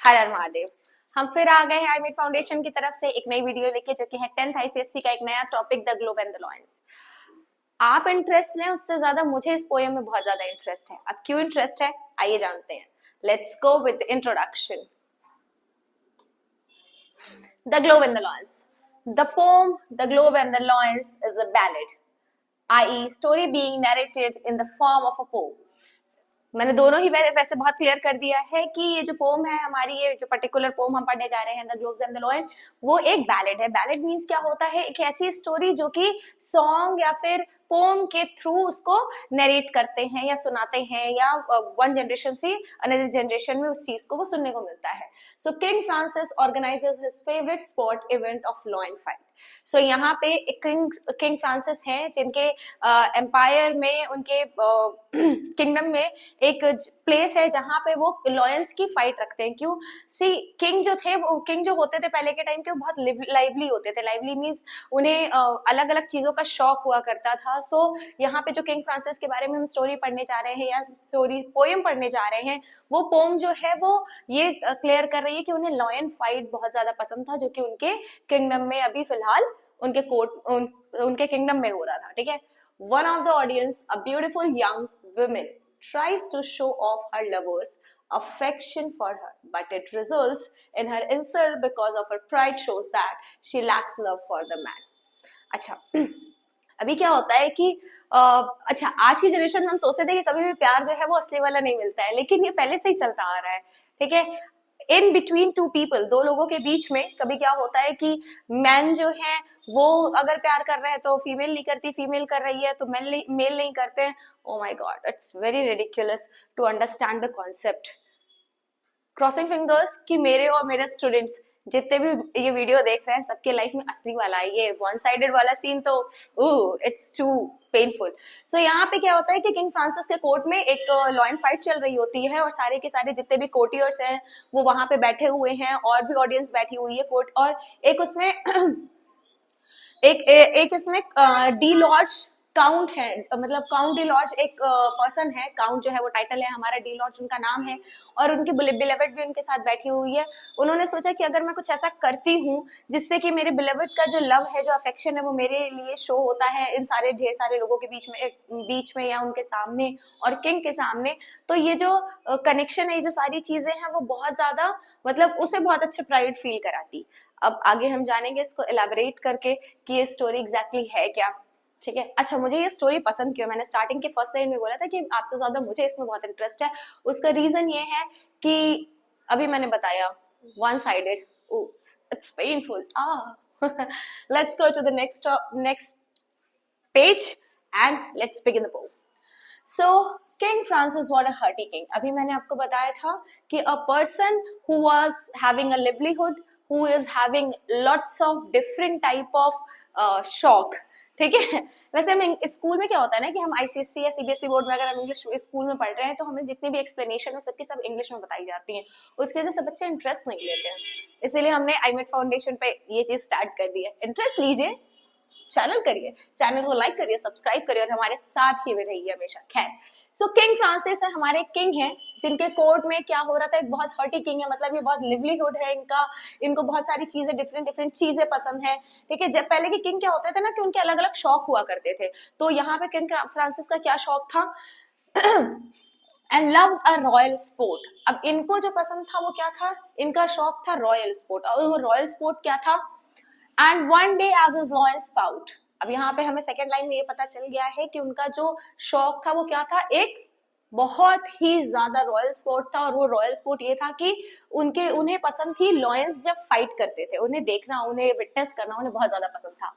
हर हर महादेव। हम फिर आ गए हैं आईमेड फाउंडेशन की तरफ से एक नई वीडियो लेके, जो कि है 10th आईसीएससी का एक नया topic, the globe and the lions. आप इंटरेस्ट लें, उससे ज्यादा मुझे इस पोएम में बहुत ज्यादा इंटरेस्ट है। अब क्यों इंटरेस्ट है, आइए जानते हैं। Let's go with introduction. The globe and the lions. The poem The Globe and the Lions is a ballad, i.e. story being narrated in the form of a poem. मैंने दोनों ही वैसे बहुत क्लियर कर दिया है कि ये जो पोम है हमारी, ये जो पर्टिकुलर पोम हम पढ़ने जा रहे हैं the gloves and the lion, वो एक बैलेड है। बैलेड मींस क्या होता है, एक ऐसी स्टोरी जो कि सॉन्ग या फिर पोम के थ्रू उसको नरेट करते हैं या सुनाते हैं, या वन जनरेशन से अनदर जनरेशन में उस चीज को वो सुनने को मिलता है। So king Francis organizes his favourite sport event of lion fight. So यहाँ पे एक किंग फ्रांसिस हैं जिनके एम्पायर में, उनके किंगडम में एक प्लेस है जहाँ पे वो लॉयंस की फाइट रखते हैं। क्यों? सी किंग जो थे, वो किंग जो होते थे पहले के टाइम के, वो बहुत लाइवली होते थे। लाइवली मीन्स उन्हें अलग अलग चीजों का शौक हुआ करता था। सो यहाँ पे जो किंग फ्रांसिस के बारे में हम स्टोरी पढ़ने जा रहे हैं या स्टोरी पोएम पढ़ने जा रहे हैं, वो पोएम जो है वो ये क्लियर कर रही है कि उन्हें लॉयन फाइट बहुत ज्यादा पसंद था, जो कि उनके किंगडम में अभी फिलहाल उनके उनके किंगडम में हो रहा था। ठीक है। One of the audience, a beautiful young woman, tries to show off her lover's affection for her, but it results in her insult because of her pride shows that she lacks love for the man. अच्छा, अभी क्या होता है कि अच्छा, आज की generation में हम सोचते थे कि कभी भी प्यार जो है वो असली वाला नहीं मिलता है, लेकिन ये पहले से ही चलता आ रहा है। ठीक है। इन बिटवीन टू पीपल, दो लोगों के बीच में कभी क्या होता है कि मैन जो है वो अगर प्यार कर रहे हैं तो फीमेल नहीं करती, फीमेल कर रही है तो मेल नहीं करते हैं। Oh my God, it's very ridiculous to understand the concept. Crossing fingers कि मेरे और मेरे स्टूडेंट्स जितने भी ये वीडियो देख रहे हैं, सबके लाइफ में असली वाला है। ये वन साइडेड वाला सीन तो इट्स टू पेनफुल। सो यहाँ पे क्या होता है कि किंग फ्रांसिस के कोर्ट में एक लॉयन फाइट चल रही होती है, और सारे के सारे जितने भी कोर्टियर्स हैं वो वहां पे बैठे हुए हैं, और भी ऑडियंस बैठी हुई है कोर्ट। और एक उसमें एक इसमें डी लॉर्ज काउंट है, मतलब काउंट डी लॉर्ज एक पर्सन है। काउंट जो है वो टाइटल है हमारा, डी लॉर्ज उनका नाम है, और उनकी बिलेवेड भी उनके साथ बैठी हुई है। उन्होंने सोचा कि अगर मैं कुछ ऐसा करती हूँ जिससे कि मेरे बिलेवेड का जो लव है, जो अफेक्शन है, वो मेरे लिए शो होता है इन सारे ढेर सारे लोगों के बीच में या उनके सामने और किंग के सामने, तो ये जो कनेक्शन है, ये जो सारी चीजें हैं, वो बहुत ज्यादा, मतलब उसे बहुत अच्छे प्राइड फील कराती। अब आगे हम जानेंगे इसको एलैबोरेट करके कि ये स्टोरी एग्जैक्टली है क्या। ठीक है। अच्छा, मुझे ये स्टोरी पसंद क्यों? मैंने स्टार्टिंग के फर्स्ट लाइन में बोला था कि आपसे ज्यादा मुझे इसमें बहुत इंटरेस्ट है। उसका रीजन ये है कि अभी मैंने बताया one sided, it's painful. Let's go to the next page and let's begin the poem. So king Francis was a hearty king. अभी मैंने आपको बताया था कि a person who was having a livelihood, who is having lots of different type of शौक। ठीक है। वैसे हम स्कूल में क्या होता है ना कि हम आईसीएससी या सीबीएसई बोर्ड में अगर हम इंग्लिश स्कूल में पढ़ रहे हैं तो हमें जितनी भी एक्सप्लेनेशन है सबकी सब इंग्लिश में बताई जाती हैं। उसकी वजह से बच्चे इंटरेस्ट नहीं लेते हैं, इसीलिए हमने आईमेड फाउंडेशन पे ये चीज स्टार्ट कर दी है। इंटरेस्ट लीजिए, चैनल करिए, चैनल को लाइक करिए, सब्सक्राइब करिए और हमारे साथ ही रहिए हमेशा। खैर, सो किंग फ्रांसिस है, हमारे किंग हैं, जिनके कोर्ट में क्या हो रहा था, एक बहुत हर्टी किंग है, मतलब ये बहुत लिवलीहुड है इनका, इनको बहुत सारी चीजें, डिफरेंट चीजें पसंद है। ठीक है। जब पहले के किंग क्या होते थे ना कि उनके अलग अलग शौक हुआ करते थे, तो यहाँ पे किंग फ्रांसिस का क्या शौक था, and love a royal sport. अब इनको जो पसंद था वो क्या था, इनका शौक था रॉयल स्पोर्ट। और वो रॉयल स्पोर्ट क्या था, and one day as his lions fought. अब यहाँ पे हमें सेकेंड लाइन में ये पता चल गया है कि उनका जो शौक था वो क्या था, एक बहुत ही ज्यादा रॉयल स्पोर्ट था। और वो रॉयल स्पोर्ट ये था कि उन्हें पसंद थी लॉयंस जब फाइट करते थे, उन्हें देखना, उन्हें विटनेस करना उन्हें बहुत ज्यादा पसंद था।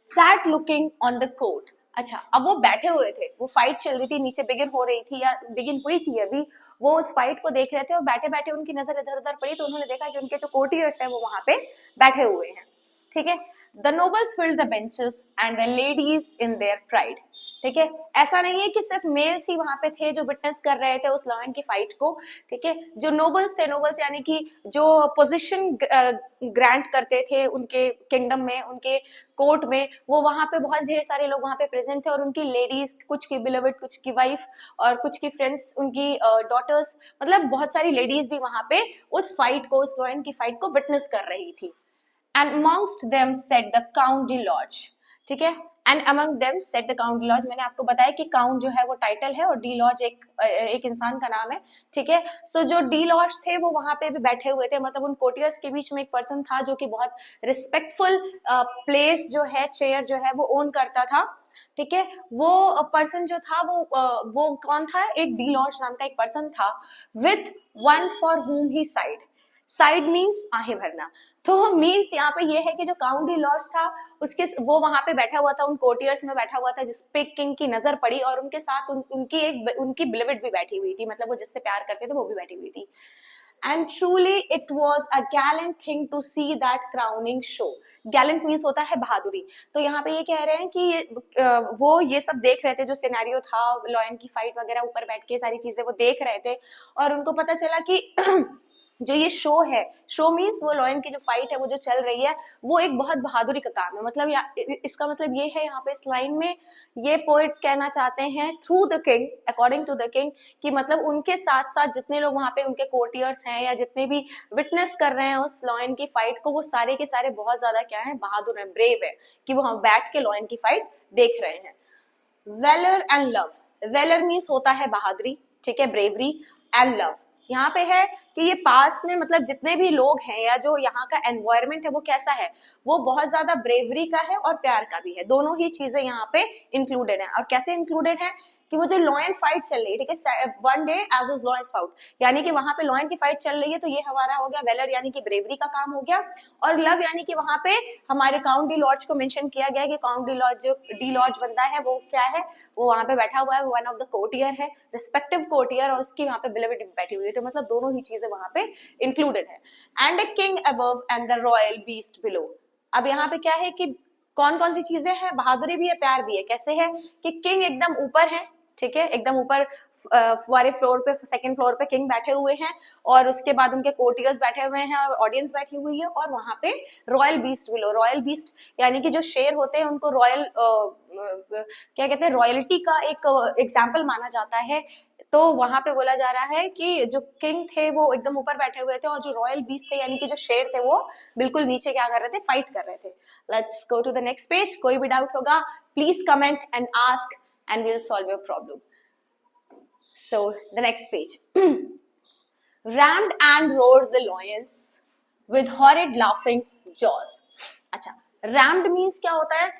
Sat looking on the court. अच्छा, अब वो बैठे हुए थे, वो फाइट चल रही थी, नीचे बिगिन हो रही थी या बिगिन हुई थी अभी, वो उस फाइट को देख रहे थे और बैठे बैठे उनकी नजर इधर उधर पड़ी तो उन्होंने देखा कि उनके जो कोर्टियर्स हैं वो वहां पे बैठे हुए हैं। ठीक है। The nobles filled the benches and the ladies in their pride, ठीक है। ऐसा नहीं है कि सिर्फ मेल्स ही वहां पे थे जो विटनेस कर रहे थे उस लॉयन की फाइट को, ठीक है। जो नोबल्स थे, नोबल्स यानी कि जो पोजीशन ग्रांट करते थे उनके किंगडम में, उनके कोर्ट में, वो वहां पे बहुत ढेर सारे लोग वहां पे प्रेजेंट थे, और उनकी लेडीज, कुछ की बिलोवेड, कुछ की वाइफ, और कुछ की फ्रेंड्स, उनकी डॉटर्स, मतलब बहुत सारी लेडीज भी वहां पे उस फाइट को, उस लॉयन की फाइट को विटनेस कर रही थी। And amongst them sat the Count de Lorge, ठीक है। And among them sat the Count de Lorge, मैंने आपको बताया कि काउंट जो है वो टाइटल है और डी लॉज एक इंसान का नाम है, ठीक है। सो जो डी लॉज थे वो वहां पे भी बैठे हुए थे, मतलब उन कोटियर्स के बीच में एक पर्सन था जो कि बहुत रिस्पेक्टफुल प्लेस जो है, चेयर जो है वो ओन करता था, ठीक है। वो पर्सन जो था वो कौन था, एक डी लॉज नाम का एक पर्सन था, विथ वन फॉर हुम ही साइड, साइड मीन्स आहें भरना। तो मीन्स यहाँ पे ये है कि जो काउंट डी लॉज था उसके, वो वहां पे बैठा हुआ था, उन कोर्टियर्स में बैठा हुआ था, जिसपे किंग की नजर पड़ी, और उनके साथ उनकी बिलोवेड भी बैठी हुई थी, मतलब वो जिससे प्यार करते थे वो भी बैठी हुई थी। And truly it was a gallant thing to see that crowning show. Gallant means होता है बहादुरी। तो यहाँ पे ये कह रहे हैं कि वो ये सब देख रहे थे, जो सिनेरियो था लॉयन की फाइट वगैरह, ऊपर बैठ के सारी चीजें वो देख रहे थे, और उनको पता चला कि जो ये शो है, शो मीन्स वो लॉयन की जो फाइट है वो जो चल रही है, वो एक बहुत बहादुरी का काम है। मतलब इसका मतलब ये है यहाँ पे इस लाइन में ये पोएट कहना चाहते हैं, through the king, according to the king, कि मतलब उनके साथ साथ जितने लोग वहां पे उनके कोर्टियर्स हैं या जितने भी विटनेस कर रहे हैं उस लॉयन की फाइट को, वो सारे के सारे बहुत ज्यादा क्या है, बहादुर है, ब्रेव है, कि वो हम बैठ के लॉयन की फाइट देख रहे हैं। Valour and love, valour means होता है बहादुरी, ठीक है, ब्रेवरी, एंड लव यहाँ पे है कि ये पास में मतलब जितने भी लोग हैं या जो यहाँ का एनवायरमेंट है वो कैसा है, वो बहुत ज्यादा ब्रेवरी का है और प्यार का भी है, दोनों ही चीजें यहाँ पे इंक्लूडेड है। और कैसे इंक्लूडेड है कि वो जो लॉयन फाइट चल रही है, ठीक है, one day as his lion fight, यानी कि वहां पे लॉयन की फाइट चल रही है, तो ये हमारा हो गया वेलर यानी कि ब्रेवरी का काम हो गया, और लव यानी कि वहां पे हमारे काउंट डी लॉज को मेंशन किया गया कि काउंट डी लॉज, जो डी लॉज बंदा है वो क्या है, वो वहां पे बैठा हुआ है, वन ऑफ द कोर्टियर है, रिस्पेक्टिव कोर्टियर, और उसकी वहां पे बिलोवेड बैठी हुई है, तो मतलब दोनों ही चीजें वहां पे इंक्लूडेड है। And a king above and the royal beast below. अब यहाँ पे क्या है कि कौन कौन सी चीजें हैं, बहादुरी भी है, प्यार भी है। कैसे है कि किंग एकदम ऊपर है, ठीक है, एकदम ऊपर फुवारे फ्लोर पे, सेकंड फ्लोर पे किंग बैठे हुए हैं, और उसके बाद उनके कोर्टियर्स बैठे हुए हैं और ऑडियंस बैठी हुई है, और वहां पे royal beast below, royal beast यानी कि जो शेर होते हैं उनको रॉयल क्या कहते हैं, रॉयल्टी का एक एग्जाम्पल माना जाता है। तो वहां पे बोला जा रहा है कि जो किंग थे वो एकदम ऊपर बैठे हुए थे, और जो रॉयल बीस्ट थे यानी कि जो शेर थे वो बिल्कुल नीचे क्या कर रहे थे, फाइट कर रहे थे। Let's go to the next page. कोई भी डाउट होगा please comment and ask and we'll solve your problem. So the next page. Rammed and roared the lions with horrid laughing jaws. अच्छा, rammed means क्या होता है,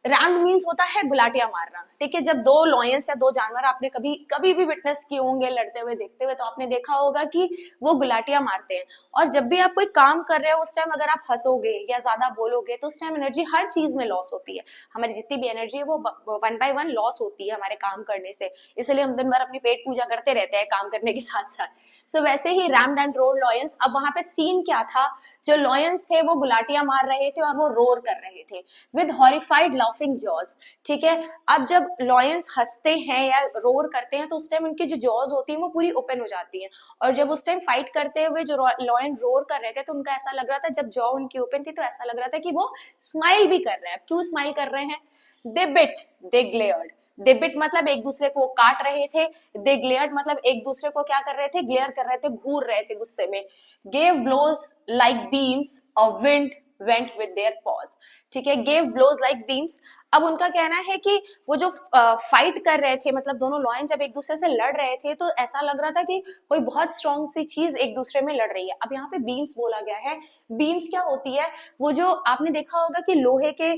rumped means होता है गुलाटिया मारना, ठीक है। जब दो लॉयंस या दो जानवर आपने कभी कभी भी विटनेस किए होंगे लड़ते हुए, देखते हुए, तो आपने देखा होगा कि वो गुलाटिया मारते हैं। और जब भी आप कोई काम कर रहे हो उस टाइम अगर आप हंसोगे या ज्यादा बोलोगे तो उस टाइम एनर्जी हर चीज में लॉस होती है, हमारी जितनी भी एनर्जी है वो वन बाय वन लॉस होती है हमारे काम करने से, इसलिए हम दिन भर अपनी पेट पूजा करते रहते हैं काम करने के साथ साथ। सो वैसे ही रैम्ड एंड रोर्ड लॉयंस, अब वहां पे सीन क्या था, जो लॉयंस थे वो गुलाटिया मार रहे थे और वो रोर कर रहे थे विद हॉरिफाइड लाफिंग जॉज, ठीक है। अब जब लॉयंस हंसते हैं या रोर करते हैं तो उस टाइम उनकी जो जॉज होती है वो पूरी ओपन हो जाती हैं, और जब उस टाइम फाइट करते हुए जो लॉयन रोर कर रहे थे तो उनका ऐसा लग रहा था, जब जॉ उनकी ओपन थी तो ऐसा लग रहा था कि वो स्माइल भी कर रहे हैं। क्यों स्माइल कर रहे हैं, दे बिट दे ग्लेयर्ड, दे बिट मतलब एक दूसरे को काट रहे थे, दे ग्लेयर्ड मतलब एक दूसरे को क्या कर रहे थे, ग्लेयर कर रहे थे, घूर रहे थे गुस्से में। Gave blows like beams of wind went with their paws, ठीक है, गेव ब्लोज लाइक बीम्स। अब उनका कहना है कि वो जो फाइट कर रहे थे, मतलब दोनों लॉयन जब एक दूसरे से लड़ रहे थे तो ऐसा लग रहा था कि कोई बहुत स्ट्रॉन्ग सी चीज एक दूसरे में लड़ रही है। अब यहाँ पे बीम्स बोला गया है, बीम्स क्या होती है, वो जो आपने देखा होगा कि लोहे के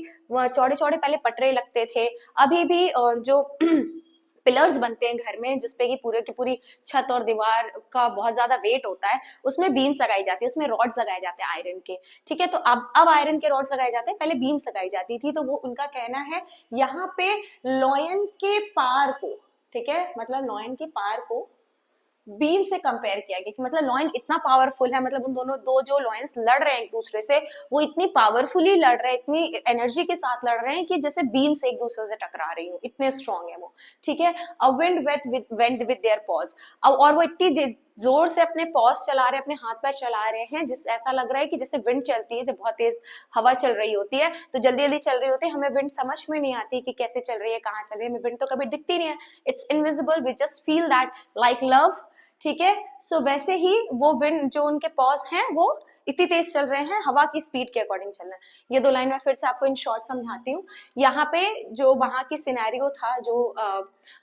चौड़े चौड़े पहले पटरे लगते थे, अभी भी जो पिलर्स बनते हैं घर में जिसपे की पूरे की पूरी छत और दीवार का बहुत ज्यादा वेट होता है, उसमें बीम्स लगाई जाती है, उसमें रॉड्स लगाए जाते हैं आयरन के, ठीक है। तो अब आयरन के रॉड्स लगाए जाते हैं, पहले बीम्स लगाई जाती थी। तो वो उनका कहना है यहाँ पे लॉयन के पार को, ठीक है, मतलब लॉयन के पार को बीम से कंपेयर किया गया कि मतलब लॉयन इतना पावरफुल है, मतलब उन दोनों दो जो लॉयंस लड़ रहे हैं एक दूसरे से वो इतनी पावरफुली लड़ रहे हैं, इतनी एनर्जी के साथ लड़ रहे हैं कि जैसे बीम से एक दूसरे से टकरा रही हो, इतने स्ट्रांग है वो, ठीक है। A wind went with their pause, अब और वो इतनी जोर से अपने पॉज चला रहे हैं, अपने हाथ पैर चला रहे हैं, जिस ऐसा लग रहा है कि जैसे विंड चलती है, जब बहुत तेज हवा चल रही होती है तो जल्दी जल्दी चल रही होती है, हमें विंड समझ में नहीं आती कि कैसे चल रही है, कहाँ चल रही है, हमें विंड तो कभी दिखती नहीं है, it's invisible, we just feel that like love, ठीक है। सो वैसे ही वो विंड जो उनके पॉज हैं वो इतनी तेज चल रहे हैं, हवा की स्पीड के अकॉर्डिंग चल रहे हैं। ये दो लाइन मैं फिर से आपको इन शॉर्ट समझाती हूँ। यहाँ पे जो वहां की सिनेरियो था, जो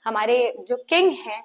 हमारे जो किंग है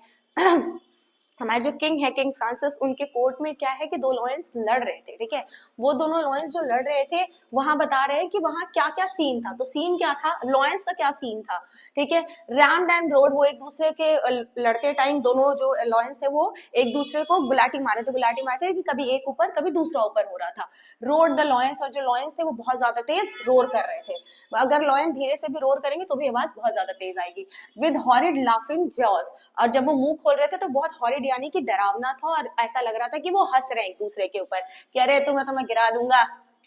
हमारे जो किंग है, किंग फ्रांसिस, उनके कोर्ट में क्या है कि दो लॉयंस लड़ रहे थे, ठीक है। वो दोनों लॉयंस जो लड़ रहे थे वहां बता रहे हैं कि वहां क्या क्या सीन था। तो सीन क्या था, लॉयंस का क्या सीन था, ठीक है। रैम्ड एंड रोड, वो एक दूसरे के लड़ते टाइम दोनों जो लॉयंस थे वो एक दूसरे को गुलाटी मारे थे, गुलाटी मारते थे कि कभी एक ऊपर कभी दूसरा ऊपर हो रहा था। रोड द लॉयंस, और जो लॉयंस थे वो बहुत ज्यादा तेज रोर कर रहे थे। अगर लॉयन धीरे से भी रोर करेंगे तो भी आवाज बहुत ज्यादा तेज आएगी। विद हॉरिड लाफिंग जॉस, और जब वो मुंह खोल रहे थे तो बहुत हॉरिड यानी कि डरावना था, और ऐसा लग रहा था कि वो हंस रहे हैं एक दूसरे के ऊपर कि अरे तुम्हें तो मैं गिरा दूंगा,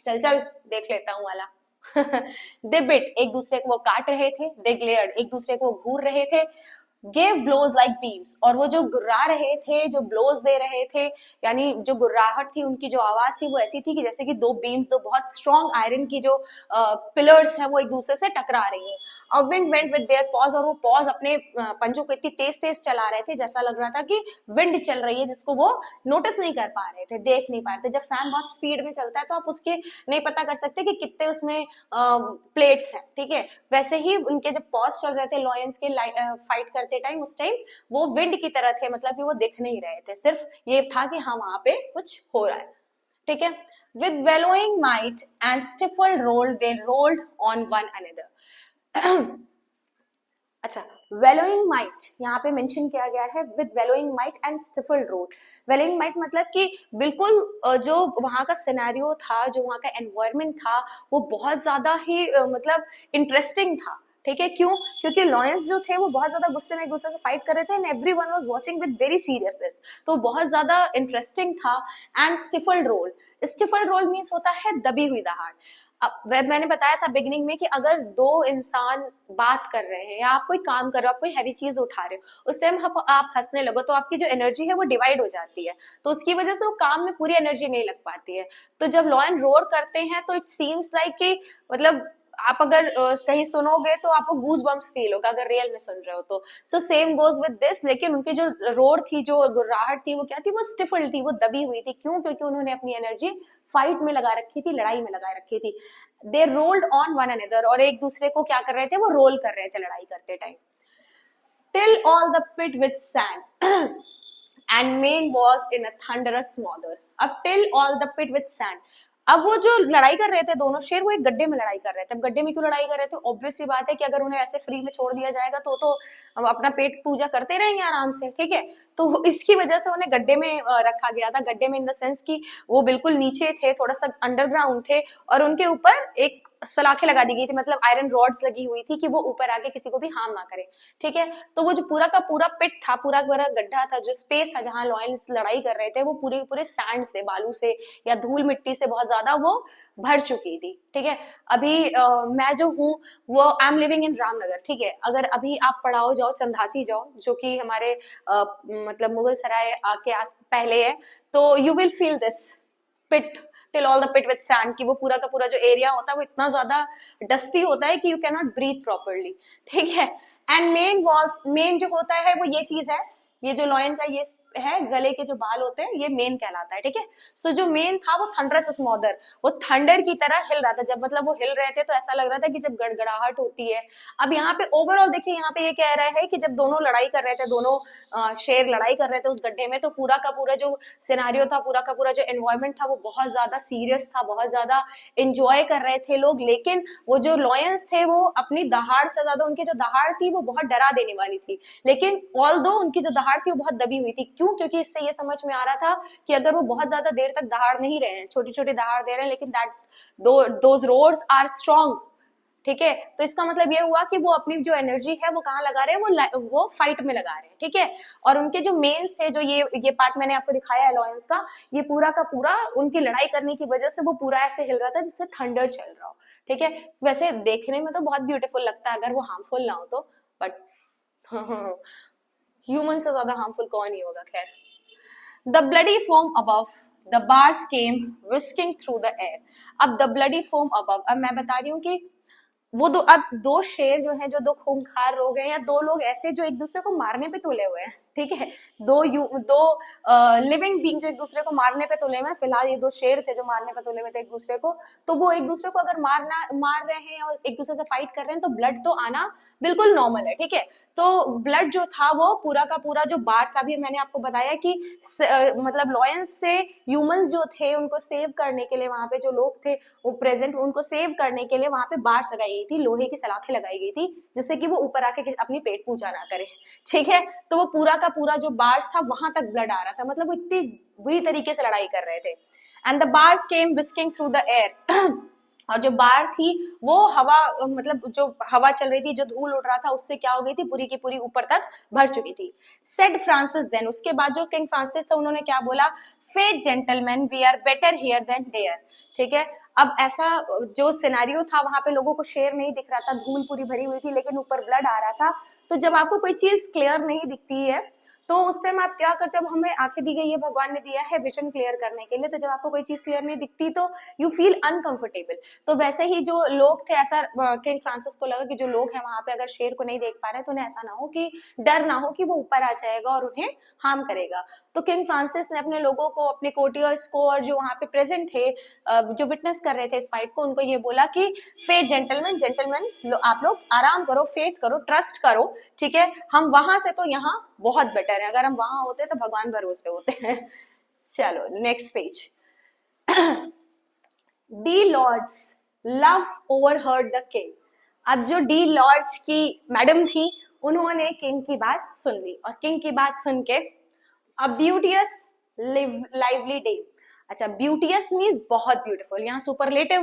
चल चल देख लेता हूँ वाला। दे बिट, एक दूसरे को वो काट रहे थे, दे ग्लेयर्ड, एक दूसरे को वो घूर रहे थे, गेव ब्लोज लाइक बीम्स, और वो जो गुर्रा रहे थे, जो ब्लोज दे रहे थे, यानी जो गुर्राहट थी, उनकी जो आवाज थी वो ऐसी थी कि जैसे कि दो बीम्स, दो बहुत स्ट्रॉन्ग आयरन की जो पिलर्स हैं वो एक दूसरे से टकरा रही हैं। और wind went with their pause, और वो पॉज अपने पंजों को इतनी तेज तेज चला रहे थे जैसा लग रहा था कि विंड चल रही है, जिसको वो नोटिस नहीं कर पा रहे थे, देख नहीं पा रहे थे। जब फैन बहुत स्पीड में चलता है तो आप उसके नहीं पता कर सकते कि कितने उसमें प्लेट्स हैं, ठीक है। वैसे ही उनके जब पॉज चल रहे थे लॉयंस के फाइट करते टाइम, उस टाइम वो विंड की तरह थे, मतलब कि वो दिख नहीं रहे थे, सिर्फ ये था कि हाँ वहां पे कुछ हो रहा है, ठीक है। With bellowing might and stifled roll they rolled on one another। अच्छा, वेलोइंग माइट यहाँ पे मेंशन किया गया है, with wallowing might and stifled road. Wallowing might मतलब कि बिल्कुल जो वहाँ का सिनेरियो था, जो वहाँ का एनवायरनमेंट था वो बहुत ज्यादा ही मतलब इंटरेस्टिंग था, ठीक है। क्यों, क्योंकि लॉयंस जो थे वो बहुत ज्यादा गुस्से में एक दूसरे से फाइट कर रहे थे, and everyone was watching with very seriousness, तो बहुत ज्यादा इंटरेस्टिंग था। एंड स्टिफल्ड रोल, स्टिफल्ड रोल मीन्स होता है दबी हुई दहाड़। अब मैंने बताया था बिगिनिंग में कि अगर दो इंसान बात कर रहे हैं या आप कोई काम कर रहे हो, आप कोई हैवी चीज उठा रहे हो, उस टाइम आप हंसने लगो तो आपकी जो एनर्जी है वो डिवाइड हो जाती है, तो उसकी वजह से वो काम में पूरी एनर्जी नहीं लग पाती है। तो जब लॉयन रोर करते हैं तो इट सीम्स लाइक कि मतलब आप अगर कहीं सुनोगे तो आपको गूज बम्स फील होगा अगर रियल में सुन रहे हो तो। So same goes with this, लेकिन उनकी जो रोर थी, जो गुर्राहट थी, वो क्या थी, वो स्टिफल्ड थी, वो दबी हुई थी। क्यों, क्योंकि उन्होंने अपनी एनर्जी फाइट में लगा रखी थी, लड़ाई में लगा रखी थी। दे रोल्ड ऑन वन अनदर, और एक दूसरे को क्या कर रहे थे, वो रोल कर रहे थे लड़ाई करते time. Till all the pit with sand and men was in a thunderous smother. अब till all the pit with sand, अब वो जो लड़ाई कर रहे थे दोनों शेर, वो एक गड्ढे में लड़ाई कर रहे थे। अब गड्ढे में क्यों लड़ाई कर रहे थे, ऑब्वियस सी बात है कि अगर उन्हें ऐसे फ्री में छोड़ दिया जाएगा तो अपना पेट पूजा करते रहेंगे आराम से, ठीक है। तो इसकी वजह से उन्हें गड्ढे में रखा गया था। गड्ढे में इन द सेंस कि वो बिल्कुल नीचे थे, थोड़ा सा अंडरग्राउंड थे, और उनके ऊपर एक सलाखें लगा दी गई थी, मतलब आयरन रॉड्स लगी हुई थी कि वो ऊपर आके किसी को भी हार्म ना करे, ठीक है। तो वो जो पूरा का पूरा पिट था, पूरा पूरा गड्ढा था, जो स्पेस था जहां लॉयंस लड़ाई कर रहे थे, वो पूरे पूरे सैंड से, बालू से या धूल मिट्टी से बहुत ज्यादा वो भर चुकी थी, ठीक है। अभी मैं जो हूँ वो I am living in Ramnagar, ठीक है। अगर अभी आप पड़ाव जाओ, चंदासी जाओ, जो कि हमारे मतलब मुगल सराय के आस पहले है, तो you will feel this pit, till all the pit with sand, कि वो पूरा का पूरा जो एरिया होता है वो इतना ज्यादा डस्टी होता है कि you can not breathe properly, ठीक है। एंड मेन जो होता है वो ये चीज है, ये जो लॉयन का ये है, गले के जो बाल होते हैं, ये मेन कहलाता है, ठीक है। सो जो मेन था वो थंडरस स्मॉदर, वो थंडर की तरह हिल रहा था। जब मतलब वो हिल रहे थे तो ऐसा लग रहा था कि जब गड़गड़ाहट होती है। अब यहाँ पे ओवरऑल देखिए, यहाँ पे ये कह रहा है कि जब दोनों लड़ाई कर रहे थे, दोनों शेर लड़ाई कर रहे थे उस गड्ढे में, तो पूरा का पूरा जो सिनेरियो था, पूरा का पूरा जो एनवायरमेंट था, वो बहुत ज्यादा सीरियस था, बहुत ज्यादा इंजॉय कर रहे थे लोग। लेकिन वो जो लॉयंस थे वो अपनी दहाड़ से ज्यादा, उनकी जो दहाड़ थी वो बहुत डरा देने वाली थी, लेकिन ऑल दो उनकी जो दहाड़ थी वो बहुत दबी हुई थी। क्यों, क्योंकि इससे ये समझ में आ रहा था कि अगर वो बहुत ज्यादा देर तक दहाड़ नहीं रहे हैं, छोटी छोटी दहाड़ दे रहे हैं, लेकिन that those roars are strong, ठीक है। तो इसका मतलब ये हुआ कि वो अपनी जो एनर्जी है वो कहाँ लगा रहे हैं, वो फाइट में लगा रहे हैं, ठीक है। और उनके जो मेन्स थे, जो ये पार्ट मैंने आपको दिखाया अलायंस का, ये पूरा का पूरा उनकी लड़ाई करने की वजह से वो पूरा ऐसे हिल रहा था जिससे थंडर चल रहा हो, ठीक है। वैसे देखने में तो बहुत ब्यूटीफुल लगता है अगर वो हार्मफुल ना हो तो, बट ह्यूमन से ज्यादा हार्मफुल कौन ही होगा, खैर। The bloody foam above, the bars came whisking through the air. अब the bloody foam above, अब मैं बता रही हूँ कि वो अब दो शेर जो हैं, जो दो खूंखार लोग हैं, या दो लोग ऐसे जो एक दूसरे को मारने पे तुले हुए हैं, ठीक है। दो लिविंग बीइंग जो एक दूसरे को मारने पे तुले हुए हैं। फिलहाल ये दो शेर थे जो मारने पे तुले हुए थे एक दूसरे को। तो वो एक दूसरे को अगर मार रहे हैं और एक दूसरे से फाइट कर रहे हैं तो ब्लड तो आना बिल्कुल नॉर्मल है, ठीक है। तो ब्लड जो था वो पूरा का पूरा जो बार्स, अभी मैंने आपको बताया कि मतलब लॉयंस से ह्यूमंस जो थे उनको सेव करने के लिए वहां पे जो लोग थे वो प्रेजेंट, उनको सेव करने के लिए वहां पे बार्स लगाई गई थी, लोहे की सलाखें लगाई गई थी, जिससे कि वो ऊपर आके अपनी पेट पूजा ना करे, ठीक है। तो वो पूरा का पूरा जो बार्स था वहां तक ब्लड आ रहा था, मतलब वो इतनी बुरी तरीके से लड़ाई कर रहे थे। And the bars came whisking through the air और जो बार थी वो हवा, मतलब जो हवा चल रही थी, जो धूल उड़ रहा था, उससे क्या हो गई थी, पूरी की पूरी ऊपर तक भर चुकी थी। सेड फ्रांसिस देन, उसके बाद जो किंग फ्रांसिस था उन्होंने क्या बोला, faith gentleman we are better here than there, ठीक है। अब ऐसा जो सिनेरियो था वहां पे लोगों को शेर नहीं दिख रहा था, धूल पूरी भरी हुई थी, लेकिन ऊपर ब्लड आ रहा था। तो जब आपको कोई चीज क्लियर नहीं दिखती है तो उस टाइम आप क्या करते हो, हमें आंखें दी गई है, भगवान ने दिया है विजन क्लियर करने के लिए, तो जब आपको कोई चीज क्लियर नहीं दिखती तो यू फील अनकंफर्टेबल। तो वैसे ही जो लोग थे, ऐसा किंग फ्रांसिस को लगा कि जो लोग हैं वहां पे अगर शेर को नहीं देख पा रहे तो उन्हें ऐसा ना हो कि डर ना हो कि वो ऊपर आ जाएगा और उन्हें हार्म करेगा। तो किंग फ्रांसिस ने अपने लोगों को, अपने कोर्टियर्स को और जो वहां पे प्रेजेंट थे, जो विटनेस कर रहे थे इस फाइट को, उनको ये बोला कि फेथ जेंटलमैन आप लोग आराम करो, फेथ करो, ट्रस्ट करो, ठीक है। हम वहां से तो यहाँ बहुत बेटर है, अगर हम वहां होते तो भगवान भरोसे होते हैं। चलो next page. De Lorge's love overheard the king. अब जो डी लॉर्ड्स की मैडम थी उन्होंने किंग की बात सुन ली, और किंग की बात सुन के अ ब्यूटियस लाइवली डे, अच्छा ब्यूटियस मीन्स बहुत ब्यूटीफुल, यहाँ सुपरलेटिव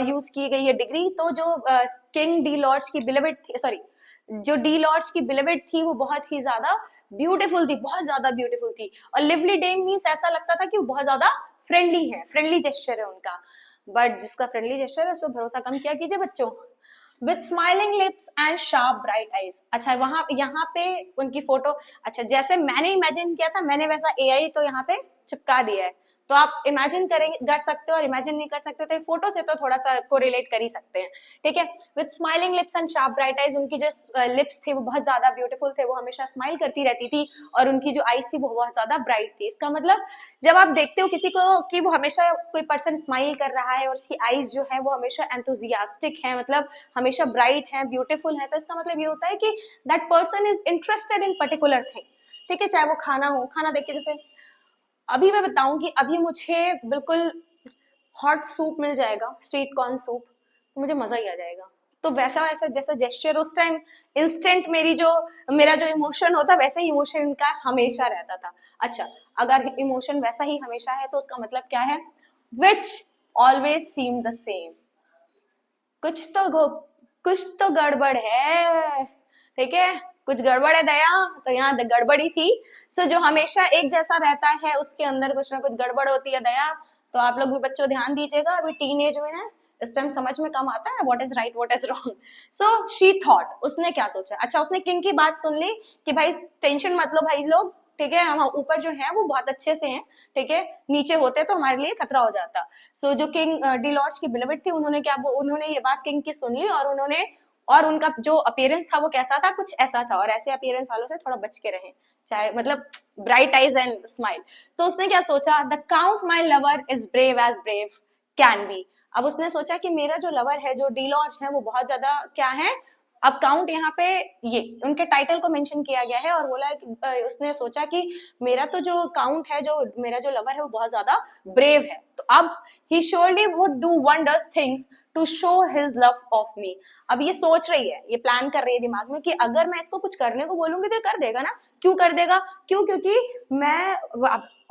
यूज की गई है डिग्री। तो जो किंग डी लॉर्ड्स की बिलेवेड थी, सॉरी जो डी लॉर्ड्स की बिलेवेड थी वो बहुत ही ज्यादा ब्यूटीफुल थी, बहुत ज्यादा ब्यूटीफुल थी। और लिवली डे मीन्स ऐसा लगता था कि वो बहुत ज्यादा फ्रेंडली है, फ्रेंडली जेस्चर है उनका। बट जिसका फ्रेंडली जेस्चर है उस पर भरोसा कम किया कीजिए बच्चों। With smiling lips and sharp bright eyes, अच्छा वहां यहाँ पे उनकी फोटो, अच्छा जैसे मैंने इमेजिन किया था मैंने वैसा एआई तो यहाँ पे चिपका दिया है, तो आप इमेजिन कर सकते हो, और इमेजिन नहीं कर सकते तो फोटो से तो थोड़ा सा कोरिलेट कर ही सकते हैं, ठीक है। With smiling lips and sharp bright eyes, उनकी जो लिप्स थी वो बहुत ज्यादा ब्यूटीफुल थे, वो हमेशा स्माइल करती रहती थी, और उनकी जो आईज थी वो बहुत ज्यादा ब्राइट थी। इसका मतलब जब आप देखते हो किसी को कि वो हमेशा, कोई पर्सन स्माइल कर रहा है और उसकी आईज जो है वो हमेशा एंथुजियास्टिक है, मतलब हमेशा ब्राइट है, ब्यूटीफुल है, तो इसका मतलब ये होता है कि that person is interested in particular thing, ठीक है। चाहे वो खाना हो, खाना देख के, जैसे अभी मैं बताऊं कि अभी मुझे बिल्कुल हॉट सूप मिल जाएगा, स्वीट कॉर्न सूप, तो मुझे मजा ही आ जाएगा। तो वैसा वैसा जैसा जेस्चर उस टाइम इंस्टेंट मेरा जो इमोशन होता वैसे ही इमोशन इनका हमेशा रहता था। अच्छा अगर इमोशन वैसा ही हमेशा है तो उसका मतलब क्या है, which always seem the same, कुछ तो गड़बड़ है, ठीक है, कुछ गड़बड़ है दया, तो यहाँ गड़बड़ी थी। सो जो हमेशा एक जैसा रहता है उसके अंदर कुछ ना कुछ गड़बड़ होती है दया। तो आप लोग भी बच्चों ध्यान दीजिएगा, अभी टीनेज में है, इस टाइम समझ में कम आता है what is right what is wrong. So she thought, उसने क्या सोचा, अच्छा उसने किंग की बात सुन ली कि भाई टेंशन मत लो भाई लोग, ठीक है, हम ऊपर जो है वो बहुत अच्छे से हैं, ठीक है, नीचे होते तो हमारे लिए खतरा हो जाता। सो जो किंग डिलॉर्ड्स की बिलेवेड थी उन्होंने ये बात किंग की सुन ली, और उनका जो अपीयरेंस था वो कैसा था, कुछ ऐसा था, और ऐसे अपीयरेंस वालों से थोड़ा बच के रहें, चाहे मतलब ब्राइट आईज एंड स्माइल। तो उसने क्या सोचा, the count my lover is brave as brave can be. अब उसने सोचा कि मेरा जो लवर है, जो डिलॉर्ड्स है, वो बहुत ज्यादा क्या है, अब काउंट यहाँ पे ये उनके टाइटल को मेंशन किया गया है, और बोला उसने सोचा कि मेरा तो जो काउंट है, जो मेरा जो लवर है वो बहुत ज्यादा ब्रेव है, तो अब he surely would do wonders things to show his love of me. अब ये सोच रही है, ये प्लान कर रही है दिमाग में कि अगर मैं इसको कुछ करने को बोलूंगी तो कर देगा ना, क्यों कर देगा, क्योंकि मैं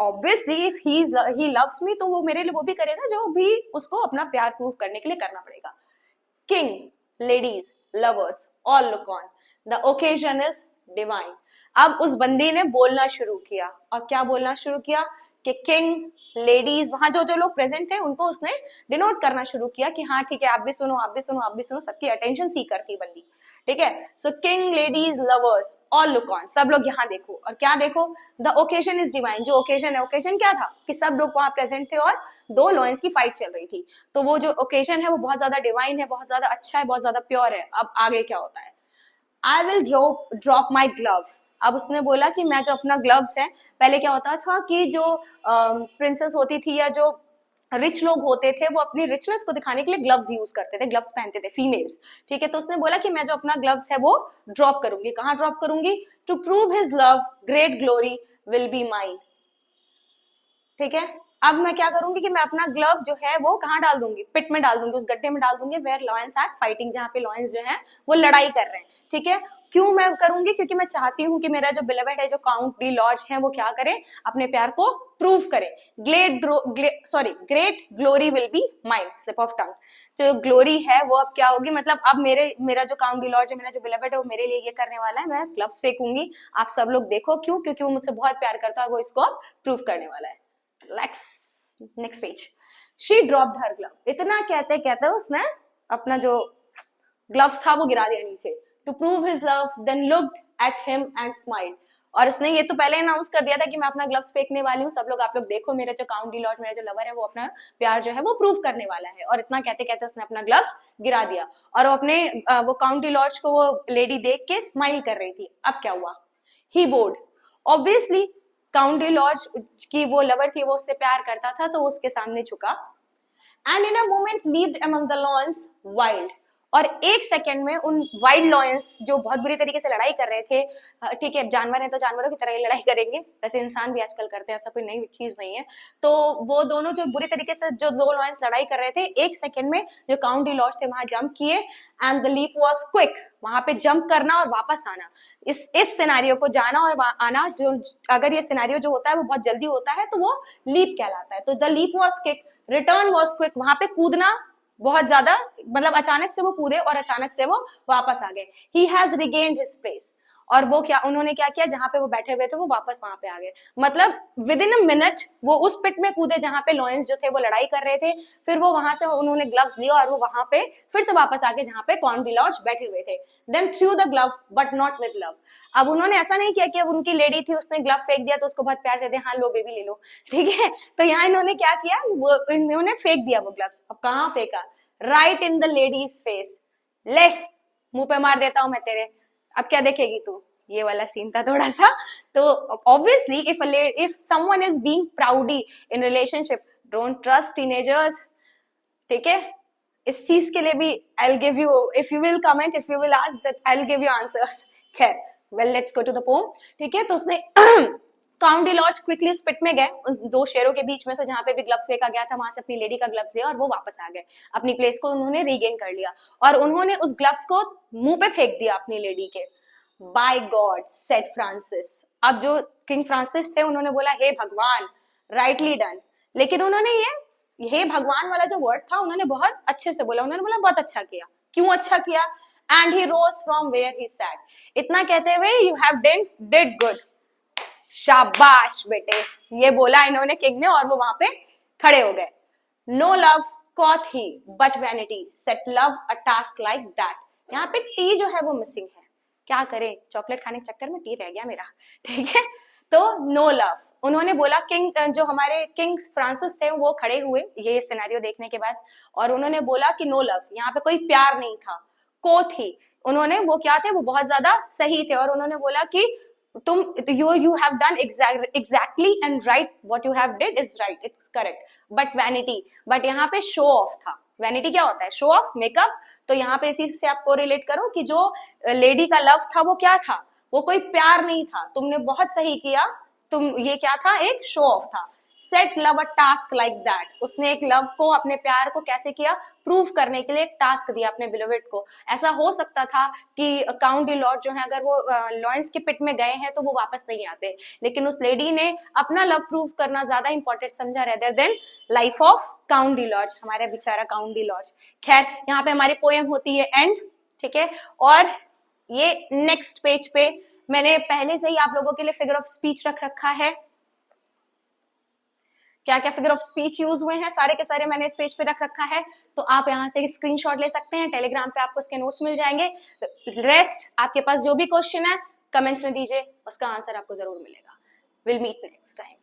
obviously if he loves me तो वो मेरे लिए वो भी करेगा जो भी उसको अपना प्यार प्रूव करने के लिए करना पड़ेगा। King ladies, lovers, all look on. The occasion is divine. अब उस बंदी ने बोलना शुरू किया, और क्या बोलना शुरू किया कि किंग, लेडीज, वहां जो जो लोग प्रेजेंट थे उनको उसने डिनोट करना शुरू किया कि हाँ ठीक है, आप भी सुनो, आप भी सुनो, आप भी सुनो, सबकी अटेंशन सीकर थी बंदी, ठीक है। So king, ladies, lovers, all look on, सब लोग यहाँ देखो, और क्या देखो, द ओकेजन इज डिवाइन। जो ओकेजन है, ओकेजन क्या था कि सब लोग वहां प्रेजेंट थे और दो लॉयंस की फाइट चल रही थी, तो वो जो ओकेजन है वो बहुत ज्यादा डिवाइन है, बहुत ज्यादा अच्छा है, बहुत ज्यादा प्योर है। अब आगे क्या होता है, I will drop my glove. अब उसने बोला कि मैं जो अपना ग्लव्स है, पहले क्या होता था कि जो प्रिंसेस होती थी या जो रिच लोग होते थे वो अपनी रिचनेस को दिखाने के लिए ग्लव्स यूज करते थे, ग्लव्स पहनते थे फीमेल्स, ठीक है। तो उसने बोला कि मैं जो अपना ग्लव्स है वो ड्रॉप करूंगी। कहाँ ड्रॉप करूंगी? To prove his love great glory will be mine, ठीक है। अब मैं क्या करूंगी कि मैं अपना ग्लव जो है वो कहाँ डाल दूंगी, पिट में डाल दूंगी, उस गड्ढे में डाल दूंगी वेयर लॉयंस आर फाइटिंग, जहाँ पे लॉयंस जो है वो लड़ाई कर रहे हैं, ठीक है। क्यों मैं करूंगी? क्योंकि मैं चाहती हूँ कि मेरा जो बिलवेड है, जो काउंट डी लॉर्ड है, वो क्या करे, अपने प्यार को प्रूव करे। Great glory will be mine, slip of tongue. जो ग्लोरी है वो अब क्या होगी, मतलब अब मेरा जो काउंट डी लॉर्ड है, मेरा जो बिलवेड है, वो मेरे लिए ये करने वाला है, मैं ग्लव्स फेंकूंगी, आप सब लोग देखो। क्यों? क्योंकि वो मुझसे बहुत प्यार करता है, वो इसको अब प्रूव करने वाला है। Next page. She dropped her glove. इतना कहते कहते उसने अपना जो ग्लव्स था वो गिरा दिया नीचे। To prove his love then looked at him and smiled. और उसने ये तो पहले अनाउंस कर दिया था कि मैं अपना ग्लव्स फेंकने वाली हूँ, सब लोग आप लोग देखो, मेरा जो काउंट डी लॉर्ड, मेरा जो लवर है, वो अपना प्यार जो है वो प्रूव करने वाला है। और इतना कहते कहते उसने अपना ग्लव्स गिरा दिया, और वो अपने वो काउंट डी लॉर्ड को वो लेडी देख के स्माइल कर रही थी। अब क्या हुआ, he bored, obviously count de lord की वो लवर थी, वो उससे प्यार करता था, तो वो उसके सामने झुका। And in a moment levied among the lions wild. और एक सेकंड में उन वाइल्ड लॉयंस जो बहुत बुरी तरीके से लड़ाई कर रहे थे, ठीक है, जानवर है तो जानवरों की तरह ही लड़ाई करेंगे, वैसे इंसान भी आजकल करते हैं, ऐसा कोई नई चीज नहीं है। तो वो दोनों जो बुरी तरीके से जो दो लॉयंस लड़ाई कर रहे थे, एक सेकंड में जो काउंट डी लॉर्ड थे वहां जंप किए, and the leap was quick. वहां पे जंप करना और वापस आना, इस सिनेरियो को जाना और आना, जो अगर ये सिनेरियो जो होता है वो बहुत जल्दी होता है तो वो लीप कहलाता है। तो the leap was quick, return was quick, वहां पे कूदना बहुत ज्यादा, मतलब अचानक से वो कूदे और अचानक से वो वापस आ गए। He has regained his place. और वो क्या, उन्होंने क्या किया, जहां पे वो बैठे हुए थे वो वापस वहां पे आ गए, मतलब विद इन अ मिनट वो उस पिट में कूदे जहां पे लॉयंस जो थे वो लड़ाई कर रहे थे। फिर वो वहां से उन्होंने ग्लव्स लिए और वो वहां पे फिर से वापस आके जहां पे काउंट डी लॉर्ड बैठे हुए थे। Then threw the glove but not with love. अब उन्होंने ऐसा नहीं किया कि अब उनकी लेडी थी, उसने ग्लव फेंक दिया तो उसको बहुत प्यार से दे, हाँ लो बेबी ले लो, ठीक है। तो यहाँ इन्होंने क्या किया, वो इन्होंने फेंक दिया वो ग्लव्स। अब कहाँ फेंका, right in the ladies face. ले मुंह पे मार देता हूं मैं तेरे, अब क्या देखेगी तू, ये वाला सीन था थोड़ा सा। तो obviously if someone is being proudy in relationship, don't trust teenagers, ठीक है। इस चीज के लिए भी I will give you, if you will comment, if you will ask that I will give you answers. खैर, well let's go to the poem, ठीक है। तो उसने count de lord quickly spit में गए, उन दो शेरों के बीच में से जहां पे भी ग्लव्स फेंका गया था वहां से अपनी लेडी का ग्लव्स लिया और वो वापस आ गए, अपनी प्लेस को उन्होंने रीगेन कर लिया, और उन्होंने उस ग्लव्स को मुंह पे फेंक दिया अपनी लेडी के। By God said Francis. अब जो किंग फ्रांसिस थे उन्होंने बोला, हे भगवान, राइटली डन। लेकिन उन्होंने ये हे भगवान वाला जो वर्ड था उन्होंने बहुत अच्छे से बोला, उन्होंने बोला बहुत अच्छा किया। क्यों अच्छा किया? And he rose from where he sat. इतना कहते हुए, यू हैव डिड गुड, शाबाश बेटे, ये बोला इन्होंने किंग ने, और वो वहां पे खड़े हो गए। No love quoth he but vanity set love a task like that. यहाँ पे टी जो है वो मिसिंग है, क्या करें, चॉकलेट खाने के चक्कर में टी रह गया मेरा, ठीक है। तो नो लव उन्होंने बोला, किंग जो हमारे किंग फ्रांसिस थे वो खड़े हुए ये सिनेरियो देखने के बाद, और उन्होंने बोला कि नो लव, यहाँ पे कोई प्यार नहीं था। को थी, उन्होंने वो क्या थे, वो बहुत ज्यादा सही थे, और उन्होंने बोला कि तुम you have done exactly and right, what you have did is right, it's correct, but vanity, but यहाँ पे शो ऑफ था। वैनिटी क्या होता है? Show off, makeup. तो यहाँ पे इसी से आपको रिलेट करो कि जो लेडी का लव था वो क्या था, वो कोई प्यार नहीं था। तुमने बहुत सही किया, तुम ये क्या था, एक शो ऑफ था। Set love a task like that, उसने एक लव को, अपने प्यार को कैसे किया, प्रूव करने के लिए एक टास्क दिया अपने बिलोवेड को। ऐसा हो सकता था कि काउंट डी लॉर्ड जो है अगर वो लॉयंस के पिट में गए हैं तो वो वापस नहीं आते, लेकिन उस लेडी ने अपना लव प्रूव करना ज्यादा इंपॉर्टेंट समझा rather than life of count de Lord, हमारे बेचारा काउंट डी लॉर्ड। खैर, यहाँ पे हमारी पोएम होती है एंड, ठीक है। और ये नेक्स्ट पेज पे मैंने पहले से ही आप लोगों के लिए फिगर ऑफ स्पीच रख रखा है, क्या क्या फिगर ऑफ स्पीच यूज हुए हैं सारे के सारे मैंने इस पेज पे रख रखा है, तो आप यहाँ से स्क्रीनशॉट ले सकते हैं, टेलीग्राम पे आपको उसके नोट्स मिल जाएंगे। रेस्ट आपके पास जो भी क्वेश्चन है कमेंट्स में दीजिए, उसका आंसर आपको जरूर मिलेगा। Will meet next time.